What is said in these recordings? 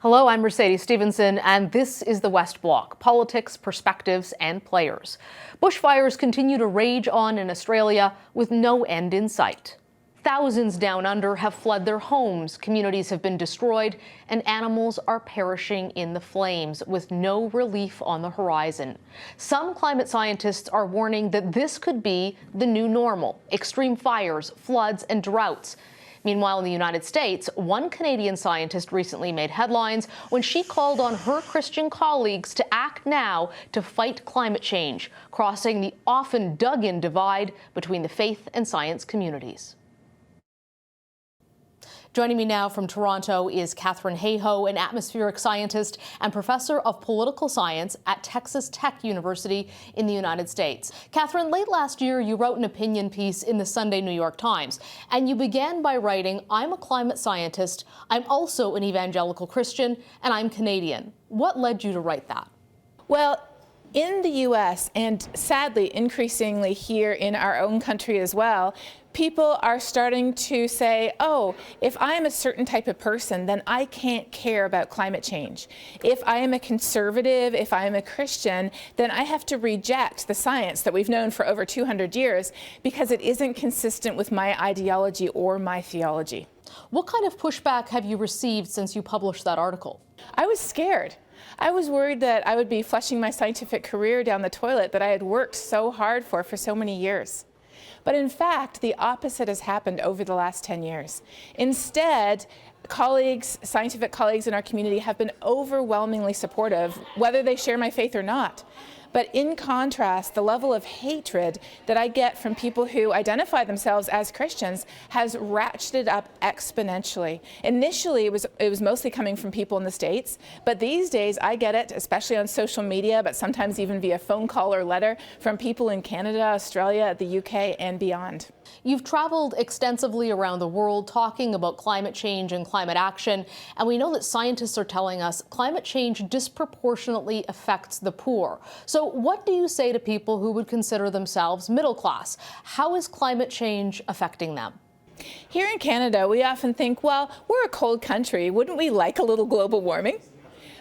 Hello, I'm Mercedes Stephenson, and this is the West Block, politics, perspectives, and players. Bushfires continue to rage on in Australia with no end in sight. Thousands down under have fled their homes, communities have been destroyed, and animals are perishing in the flames with no relief on the horizon. Some climate scientists are warning that this could be the new normal: extreme fires, floods, and droughts. Meanwhile, in the United States, one Canadian scientist recently made headlines when she called on her Christian colleagues to act now to fight climate change, crossing the often dug-in divide between the faith and science communities. Joining me now from Toronto is Katharine Hayhoe, an atmospheric scientist and professor of political science at Texas Tech University in the United States. Katharine, late last year, you wrote an opinion piece in the Sunday New York Times, and you began by writing, "I'm a climate scientist, I'm also an evangelical Christian, and I'm Canadian." What led you to write that? Well, in the U.S., and sadly increasingly here in our own country as well, people are starting to say, oh, if I'm a certain type of person, then I can't care about climate change. If I am a conservative, if I am a Christian, then I have to reject the science that we've known for over 200 years because it isn't consistent with my ideology or my theology. What kind of pushback have you received since you published that article? I was scared. I was worried that I would be flushing my scientific career down the toilet that I had worked so hard for so many years. But in fact, the opposite has happened over the last 10 years. Instead, scientific colleagues in our community have been overwhelmingly supportive, whether they share my faith or not. But in contrast, the level of hatred that I get from people who identify themselves as Christians has ratcheted up exponentially. Initially, it was mostly coming from people in the States, but these days I get it, especially on social media, but sometimes even via phone call or letter, from people in Canada, Australia, the UK, and beyond. You've traveled extensively around the world talking about climate change and climate action, and we know that scientists are telling us climate change disproportionately affects the poor. So what do you say to people who would consider themselves middle class? How is climate change affecting them? Here in Canada, we often think, well, we're a cold country. Wouldn't we like a little global warming?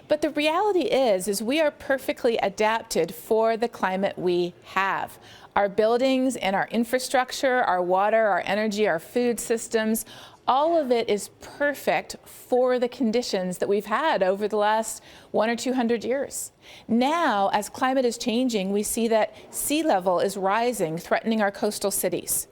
But the reality is we are perfectly adapted for the climate we have. Our buildings and our infrastructure, our water, our energy, our food systems, all of it is perfect for the conditions that we've had over the last 100 or 200 years. Now, as climate is changing, we see that sea level is rising, threatening our coastal cities.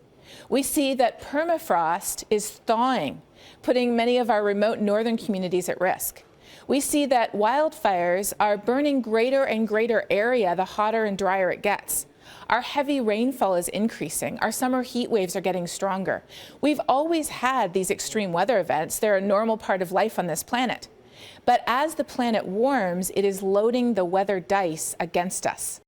We see that permafrost is thawing, putting many of our remote northern communities at risk. We see that wildfires are burning greater and greater area the hotter and drier it gets. Our heavy rainfall is increasing. Our summer heat waves are getting stronger. We've always had these extreme weather events. They're a normal part of life on this planet. But as the planet warms, it is loading the weather dice against us.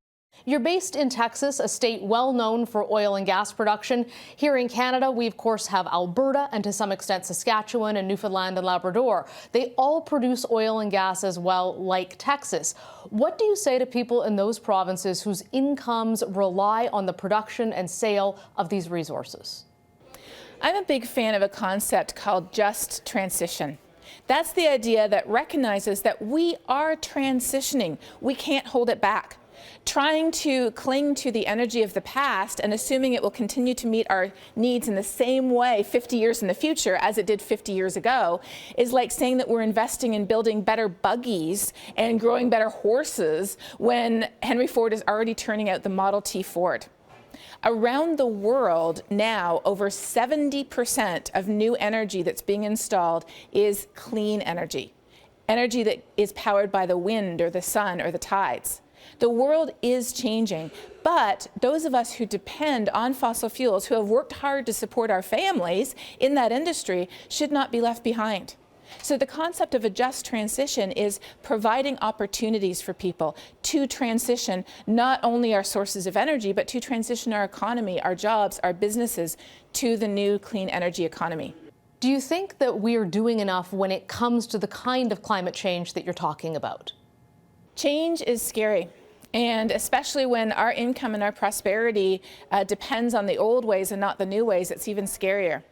You're based in Texas, a state well known for oil and gas production. Here in Canada, we of course have Alberta and to some extent Saskatchewan and Newfoundland and Labrador. They all produce oil and gas as well, like Texas. What do you say to people in those provinces whose incomes rely on the production and sale of these resources? I'm a big fan of a concept called just transition. That's the idea that recognizes that we are transitioning. We can't hold it back. Trying to cling to the energy of the past and assuming it will continue to meet our needs in the same way 50 years in the future as it did 50 years ago is like saying that we're investing in building better buggies and growing better horses when Henry Ford is already turning out the Model T Ford. Around the world now, over 70% of new energy that's being installed is clean energy, energy that is powered by the wind or the sun or the tides. The world is changing, but those of us who depend on fossil fuels, who have worked hard to support our families in that industry, should not be left behind. So the concept of a just transition is providing opportunities for people to transition not only our sources of energy, but to transition our economy, our jobs, our businesses to the new clean energy economy. Do you think that we are doing enough when it comes to the kind of climate change that you're talking about? Change is scary. And especially when our income and our prosperity depends on the old ways and not the new ways, it's even scarier.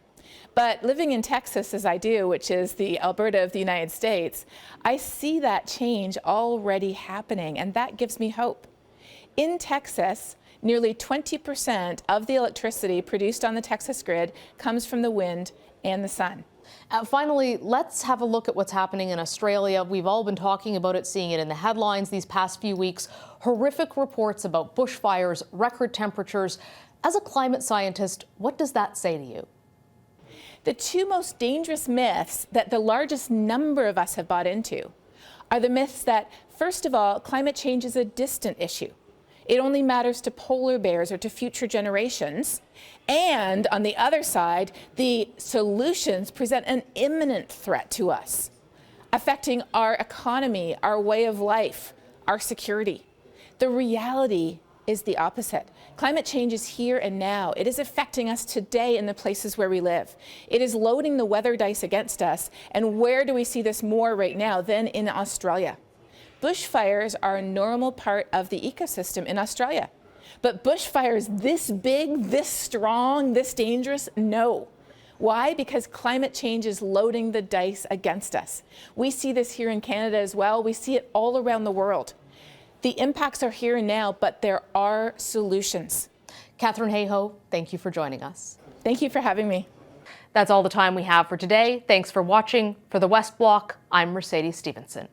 But living in Texas as I do, which is the Alberta of the United States, I see that change already happening, and that gives me hope. In Texas, nearly 20% of the electricity produced on the Texas grid comes from the wind and the sun. Finally, let's have a look at what's happening in Australia. We've all been talking about it, seeing it in the headlines these past few weeks. Horrific reports about bushfires, record temperatures. As a climate scientist, what does that say to you? The two most dangerous myths that the largest number of us have bought into are the myths that, first of all, climate change is a distant issue. It only matters to polar bears or to future generations. And on the other side, the solutions present an imminent threat to us, affecting our economy, our way of life, our security. The reality is the opposite. Climate change is here and now. It is affecting us today in the places where we live. It is loading the weather dice against us. And where do we see this more right now than in Australia? Bushfires are a normal part of the ecosystem in Australia. But bushfires this big, this strong, this dangerous? No. Why? Because climate change is loading the dice against us. We see this here in Canada as well. We see it all around the world. The impacts are here and now, but there are solutions. Katharine Hayhoe, thank you for joining us. Thank you for having me. That's all the time we have for today. Thanks for watching. For the West Block, I'm Mercedes Stephenson.